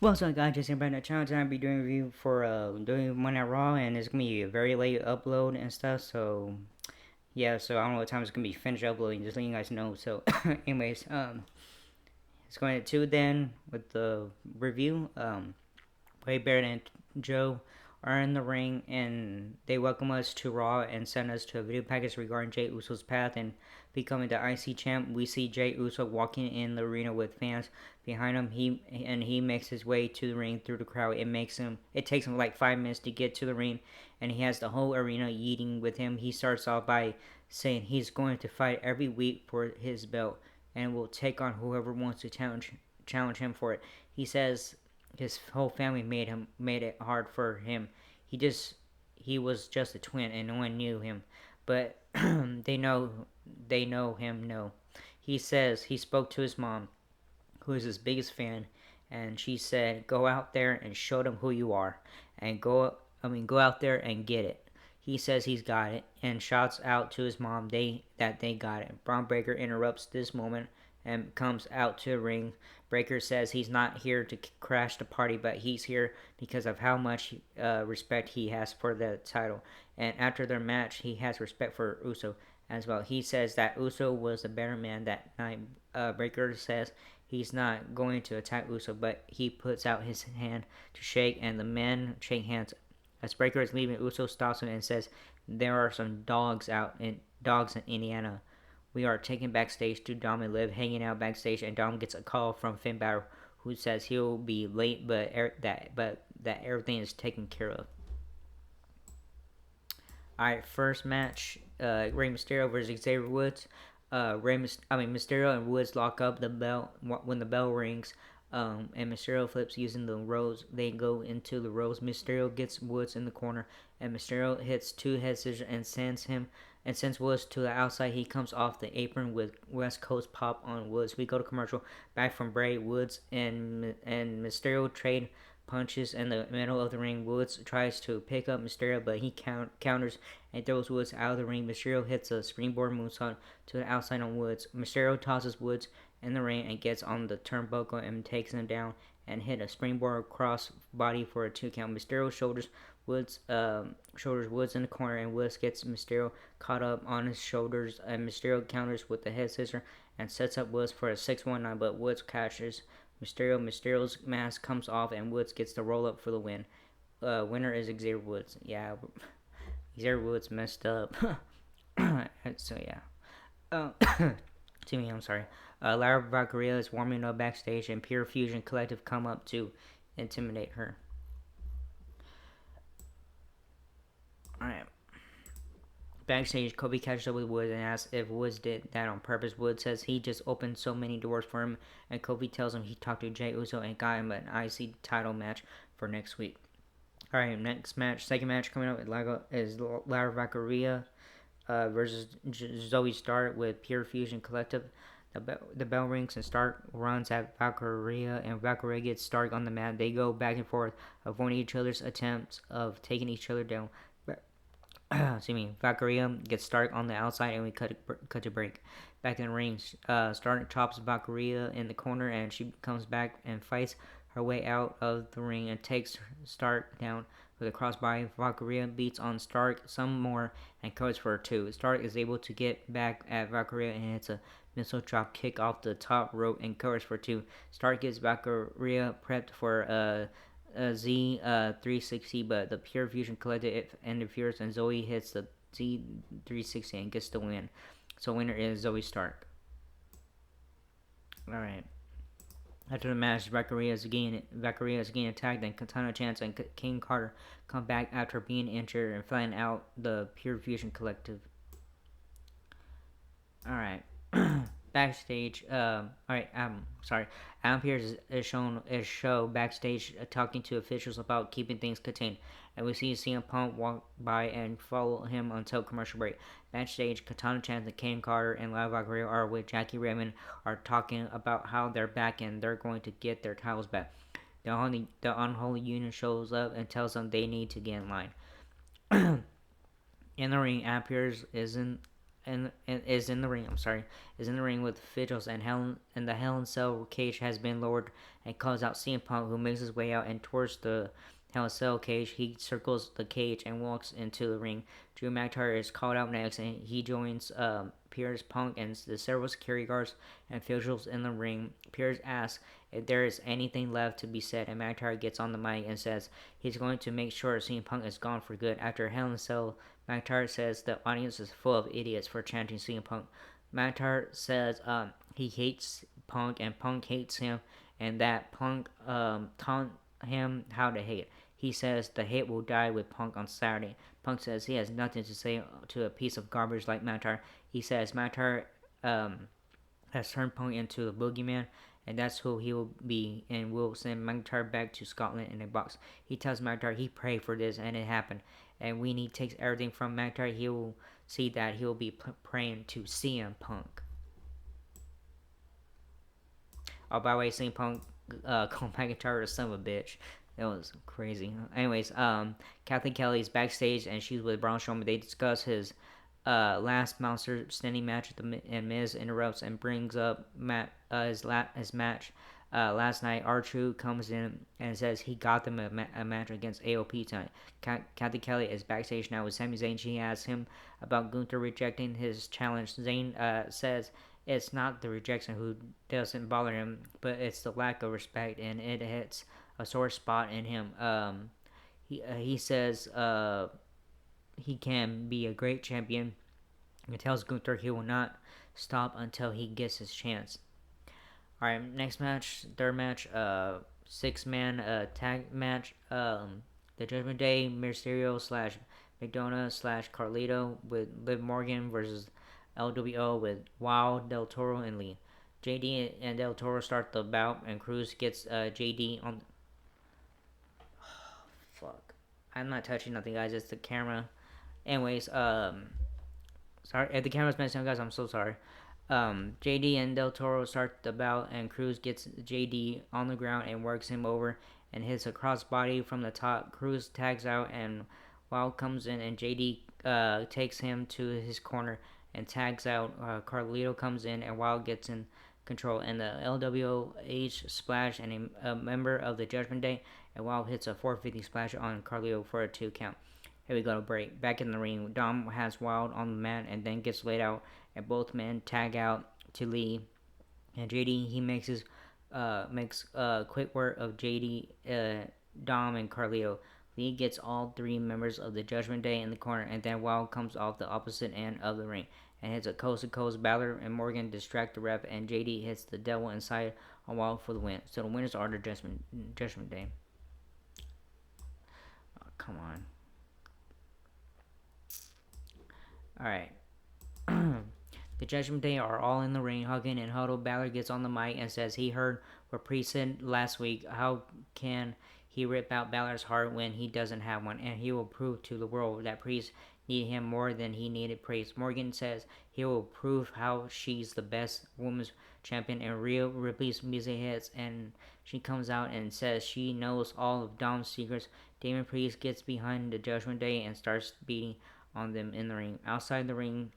What's up, guys? Jason Brandon Channel. Today I'll be doing a review for doing Monday Night Raw, and it's gonna be a very late upload and stuff. So yeah, so I don't know what time it's gonna be finished uploading. Just letting you guys know. So, anyways, it's going to two then with the review. Wade Barrett and Joe are in the ring, and they welcome us to Raw and send us to a video package regarding Jey Uso's path and becoming the IC champ. We see Jey Uso walking in the arena with fans behind him. He makes his way to the ring through the crowd. It takes him like 5 minutes to get to the ring, and he has the whole arena eating with him. He starts off by saying he's going to fight every week for his belt and will take on whoever wants to challenge him for it. He says his whole family made it hard for him. He was just a twin and no one knew him, but they know him. No, he says he spoke to his mom, who is his biggest fan, and she said, "Go out there and show them who you are, and go out there and get it." He says he's got it and shouts out to his mom they got it. Braun Breaker interrupts this moment and comes out to the ring. Breaker says he's not here to crash the party, but he's here because of how much respect he has for the title. And after their match, he has respect for Uso as well. He says that Uso was the better man that night. Breaker says he's not going to attack Uso, but he puts out his hand to shake, and the men shake hands. As Breaker is leaving, Uso stops him and says, "There are some dogs in Indiana. We are taken backstage to Dom and Liv hanging out backstage, and Dom gets a call from Finn Balor, who says he'll be late, but that everything is taken care of." All right, first match: Rey Mysterio versus Xavier Woods. Mysterio and Woods lock up the bell when the bell rings. And Mysterio flips using the Rose. They go into the Rose. Mysterio gets Woods in the corner, and Mysterio hits two head scissors and sends Woods to the outside. He comes off the apron with West Coast pop on Woods. We go to commercial. Back from Bray, Woods and Mysterio trade punches in the middle of the ring. Woods tries to pick up Mysterio, but he counters and throws Woods out of the ring. Mysterio hits a springboard moonsault to the outside on Woods. Mysterio tosses Woods in the ring and gets on the turnbuckle and takes him down and hit a springboard cross body for a 2 count. Mysterio shoulders Woods in the corner, and Woods gets Mysterio caught up on his shoulders, and Mysterio counters with the head scissor and sets up Woods for a 619, but Woods catches Mysterio's mask comes off, and Woods gets the roll up for the win. Winner is Xavier Woods. Yeah, Xavier Woods messed up. So yeah. To me, I'm sorry. Lara Valkyria is warming up backstage, and Pure Fusion Collective come up to intimidate her. Alright. Backstage, Kobe catches up with Woods and asks if Woods did that on purpose. Woods says he just opened so many doors for him, and Kobe tells him he talked to Jey Uso and got him an IC title match for next week. Alright, next match, second match coming up is Lara Valkyria versus Zoe Stark with Pure Fusion Collective. The bell rings and Stark runs at Valkyria, and Valkyria gets Stark on the mat. They go back and forth, avoiding each other's attempts of taking each other down. Excuse me. Valkyria gets Stark on the outside, and we cut to break. Back in the ring, Stark chops Valkyria in the corner, and she comes back and fights her way out of the ring and takes Stark down with a crossbody. Valkyria beats on Stark some more and covers for 2. Stark is able to get back at Valkyria and hits a missile drop kick off the top rope and covers for 2. Stark gets Valkyria prepped for Z360, but the Pure Fusion Collective interferes, and Zoe hits the Z360 and gets the win. So winner is Zoe Stark. Alright. After the match, Valkyria is getting attacked, and Katana Chance and King Carter come back after being injured and flatten out the Pure Fusion Collective. Alright. Backstage, sorry. Adam Pearce is shown backstage talking to officials about keeping things contained, and we see CM Punk walk by and follow him until commercial break. Backstage, Katana Chance and Kane Carter and Lava Valkyria are with Jackie Redmond are talking about how they're back and they're going to get their titles back. The Unholy Union shows up and tells them they need to get in line. In the ring, Adam Pearce isn't and is in the ring. I'm sorry, is in the ring with Vigils and the Hell in Cell cage has been lowered and calls out CM Punk, who makes his way out and towards the Hell in Cell cage. He circles the cage and walks into the ring. Drew McIntyre is called out next, and he joins Pierce, Punk, and the several security guards and Vigils in the ring. Pierce asks if there is anything left to be said, and McIntyre gets on the mic and says he's going to make sure CM Punk is gone for good. After Hell in Cell, McIntyre says the audience is full of idiots for chanting CM Punk. McIntyre says he hates Punk and Punk hates him, and that Punk taught him how to hate. He says the hate will die with Punk on Saturday. Punk says he has nothing to say to a piece of garbage like McIntyre. He says McIntyre has turned Punk into the boogeyman, and that's who he will be, and will send McIntyre back to Scotland in a box. He tells McIntyre he prayed for this, and it happened. And when he takes everything from McIntyre, he will see that he will be praying to CM Punk. Oh, by the way, CM Punk called McIntyre a son of a bitch. That was crazy. Anyways, Kathleen Kelly is backstage, and she's with Braun Strowman. They discuss his last monster standing match, and Miz interrupts and brings up his match last night. R-Truth comes in and says he got them a match against AOP tonight. Kathy Kelly is backstage now with Sami Zayn. She asks him about Gunther rejecting his challenge. Zayn says it's not the rejection who doesn't bother him, but it's the lack of respect, and it hits a sore spot in him. He says he can be a great champion. He tells Gunther he will not stop until he gets his chance. Alright, next match, third match, 6-man tag match. The Judgment Day, Mysterio slash McDonough slash Carlito with Liv Morgan versus LWO with Wild, Del Toro, and Lee. JD and Del Toro start the bout, and Cruz gets JD on. Fuck. I'm not touching nothing, guys. It's the camera. Anyways, sorry if the camera's messing up, guys. I'm so sorry. JD and Del Toro start the bout, and Cruz gets JD on the ground and works him over and hits a crossbody from the top. Cruz tags out, and Wild comes in, and JD takes him to his corner and tags out. Carlito comes in, and Wild gets in control, and the LWH splash, and a member of the Judgment Day, and Wild hits a 450 splash on Carlito for a 2 count. Here we go to break. Back in the ring, Dom has Wild on the mat and then gets laid out, and both men tag out to Lee. And JD, he makes quick work of JD, Dom, and Carlito. Lee gets all 3 members of the Judgment Day in the corner, and then Wild comes off the opposite end of the ring and hits a coast-to-coast. Balor and Morgan distract the ref, and JD hits the devil inside on Wild for the win. So the winners are the Judgment Day. Oh, come on. Alright. The Judgment Day are all in the ring, hugging and huddled. Balor gets on the mic and says he heard what Priest said last week. How can he rip out Balor's heart when he doesn't have one? And he will prove to the world that Priest needed him more than he needed Priest. Morgan says he will prove how she's the best women's champion, and Rhea Ripley's music hits, and she comes out and says she knows all of Dom's secrets. Damon Priest gets behind the Judgment Day and starts beating on them in the ring. Outside the ring,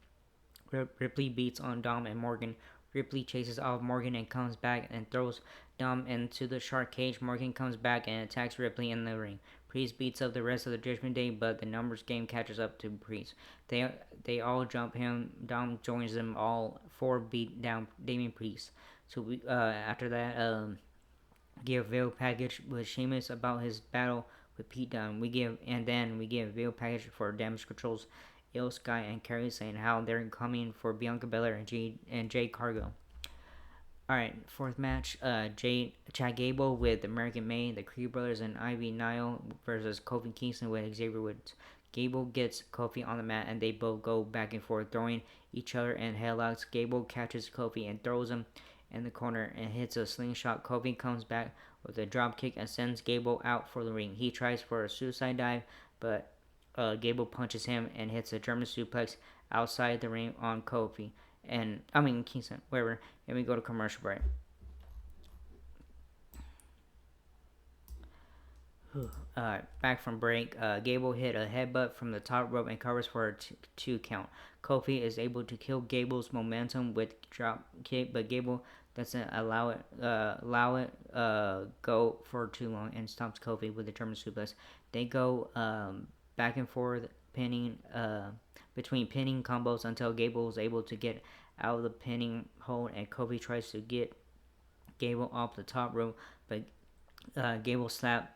Ripley beats on Dom and Morgan. Ripley chases off Morgan and comes back and throws Dom into the shark cage. Morgan comes back and attacks Ripley in the ring. Priest beats up the rest of the Judgment Day, but the numbers game catches up to Priest. They all jump him. Dom joins them. All 4 beat down Damien Priest. So after that, give Veil package with Sheamus about his battle with Pete Dunne. We give Veil package for Damage Control's Io Sky and Carrie, saying how they're coming for Bianca Belair and Jade Cargill. Alright, fourth match, Chad Gable with American May, the Creed Brothers, and Ivy Nile versus Kofi Kingston with Xavier Woods. Gable gets Kofi on the mat, and they both go back and forth, throwing each other in headlocks. Gable catches Kofi and throws him in the corner and hits a slingshot. Kofi comes back with a dropkick and sends Gable out for the ring. He tries for a suicide dive, but Gable punches him and hits a German suplex outside the ring on Kofi. Kingston, whatever. And we go to commercial break. Back from break, Gable hit a headbutt from the top rope and covers for a two count. Kofi is able to kill Gable's momentum with drop kick, but Gable doesn't allow it go for too long and stops Kofi with a German suplex. They go back and forth, pinning between pinning combos until Gable is able to get out of the pinning hold, and Kofi tries to get Gable off the top rope, but Gable slaps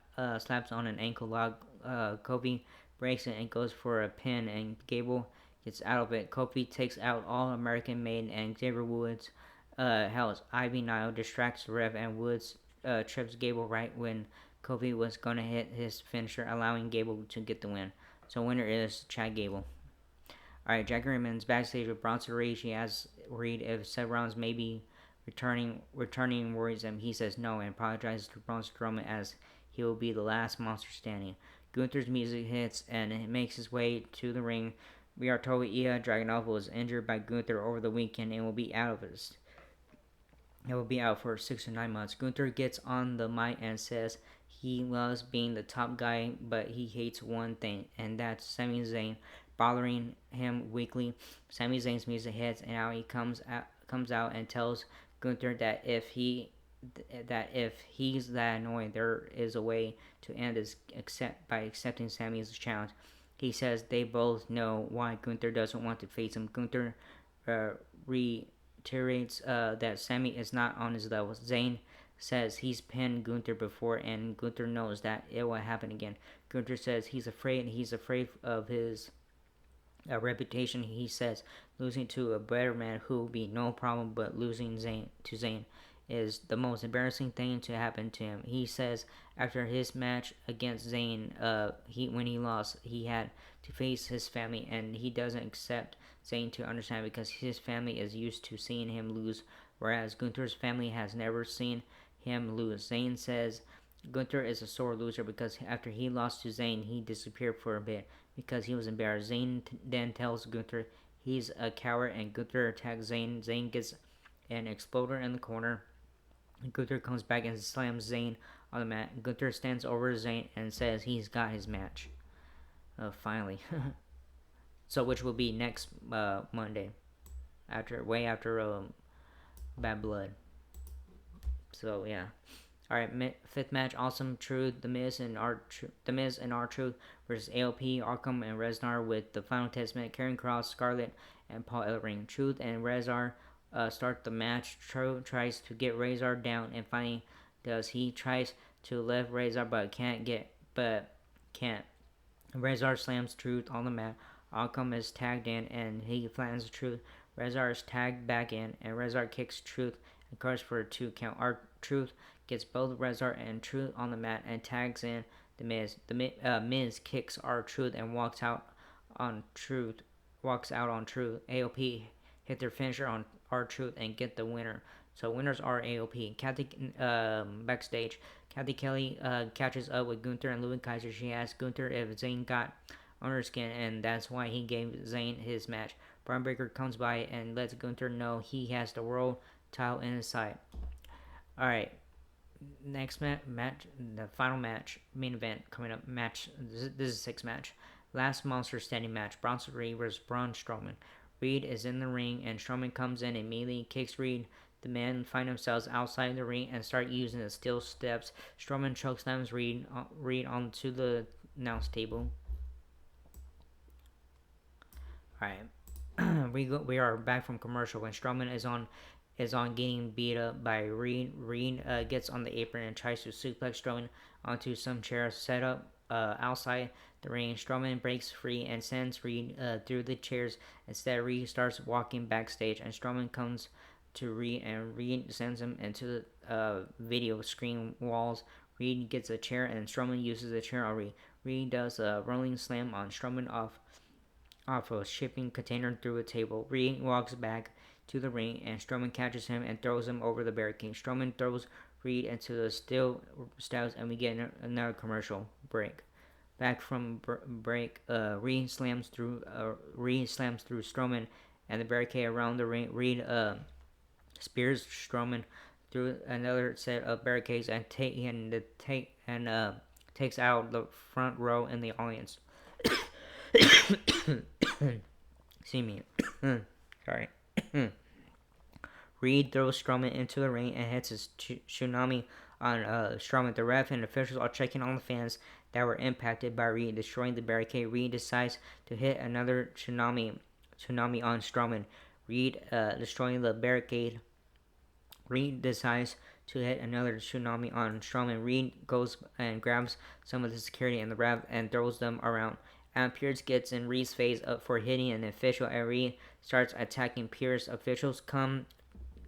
on an ankle lock. Kofi breaks it and goes for a pin, and Gable gets out of it. Kofi takes out All American Made and Xavier Woods. Hell's Ivy Nile distracts the ref, and Woods trips Gable right when Kofi was gonna hit his finisher, allowing Gable to get the win. So winner is Chad Gable. Alright, Jack Raymond's backstage with Bronson Reed. She asks Reed if Seth Rollins may be returning worries him. He says no and apologizes to Braun Strowman as he will be the last monster standing. Gunther's music hits and it makes his way to the ring. We are told Ilya Dragunov was injured by Gunther over the weekend and will be out of his. It will be out for 6 to 9 months. Gunther gets on the mic and says he loves being the top guy, but he hates one thing, and that's Sami Zayn bothering him weekly. Sami Zayn's music hits, and now he comes out and tells Gunther that if he's that annoying, there is a way to end this by accepting Sami's challenge. He says they both know why Gunther doesn't want to face him. Gunther reiterates that Sami is not on his level. Zayn says he's pinned Gunther before, and Gunther knows that it will happen again. Gunther says he's afraid of his reputation. He says losing to a better man who will be no problem, but losing Zayn is the most embarrassing thing to happen to him. He says after his match against Zayn, when he lost, he had to face his family, and he doesn't accept Zayn to understand because his family is used to seeing him lose, whereas Gunther's family has never seen him lose. Zayn says Gunther is a sore loser because after he lost to Zayn, he disappeared for a bit because he was embarrassed. Zayn then tells Gunther he's a coward, and Gunther attacks Zayn. Zayn gets an exploder in the corner. Gunther comes back and slams Zayn on the mat. Gunther stands over Zayn and says he's got his match. Finally. So which will be next Monday, way after Bad Blood. So yeah. All right, fifth match, Awesome Truth, The Miz and R-Truth versus AOP, Arkham and Resnar with the final testament, Karrion Kross, Scarlett, and Paul Ellering. Truth and Rezar start the match. Truth tries to get Razor down and finally does. He tries to lift Razor but can't. Razor slams Truth on the mat. Arkham is tagged in and he flattens Truth. Razor is tagged back in and Razor kicks Truth and covers for a 2 count. R-Truth gets both Razor and Truth on the mat and tags in The Miz. Miz kicks R-Truth and walks out on Truth. AOP hit their finisher on R-Truth and get the winner. So winners are AOP. Backstage, Kathy Kelly catches up with Gunther and Louis Kaiser. She asks Gunther if Zayn got on her skin, and that's why he gave Zayn his match. Braun Breaker comes by and lets Gunther know he has the world title in his sight. Alright, next match, the final match, main event coming up. This is a 6 match. Last monster standing match, Bronson Reed versus Braun Strowman. Reed is in the ring and Strowman comes in and immediately kicks Reed. The men find themselves outside the ring and start using the steel steps. Strowman chokeslams Reed onto the announce table. Alright. We are back from commercial when Strowman is on getting beat up by Reed. Reed gets on the apron and tries to suplex Strowman onto some chairs set up outside the ring. Strowman breaks free and sends Reed through the chairs. Instead, Reed starts walking backstage, and Strowman comes to Reed, and Reed sends him into the video screen walls. Reed gets a chair, and Strowman uses the chair on Reed. Reed does a rolling slam on Strowman off a shipping container through a table. Reed walks back to the ring, and Strowman catches him and throws him over the barricade. Strowman throws Reed into the steel steps, and we get another commercial break. Back from break, Reed slams through Strowman and the barricade around the ring. Reed spears Strowman through another set of barricades and takes takes out the front row in the audience. See me. Sorry. Reed throws Strowman into the ring and hits his tsunami on Strowman. The ref and officials are checking on the fans that were impacted by Reed destroying the barricade. Reed decides to hit another tsunami on Strowman. Reed destroying the barricade. Reed decides to hit another tsunami on Strowman. Reed goes and grabs some of the security and the ref and throws them around. Adam Pearce gets in Reed's face up for hitting an official, and Reed starts attacking Pearce. Officials come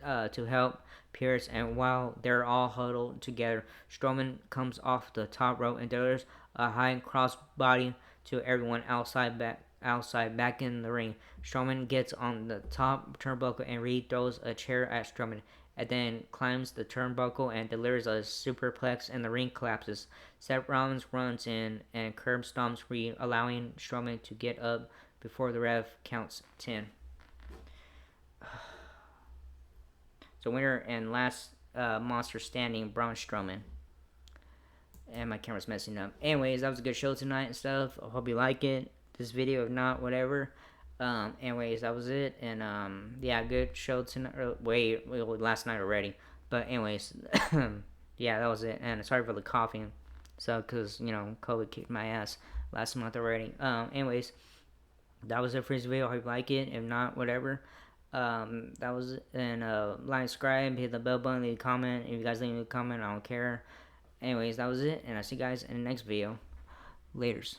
to help Pearce, and while they're all huddled together, Strowman comes off the top rope and delivers a high crossbody to everyone outside back in the ring. Strowman gets on the top turnbuckle and Reed throws a chair at Strowman and then climbs the turnbuckle and delivers a superplex and the ring collapses. Seth Rollins runs in and curb stomps Reed, allowing Strowman to get up before the ref counts 10. So winner and last monster standing, Braun Strowman. And my camera's messing up. Anyways, that was a good show tonight and stuff. I hope you like it. This video, if not, whatever. Anyways, that was it. And yeah, good show tonight. Last night already. But anyways, yeah, that was it. And sorry for the coughing. So, because, COVID kicked my ass last month already. Anyways, that was it for this video. I hope you like it. If not, whatever. That was it. And like, subscribe, hit the bell button, leave a comment. If you guys leave a comment, I don't care. Anyways, that was it. And I'll see you guys in the next video. Laters.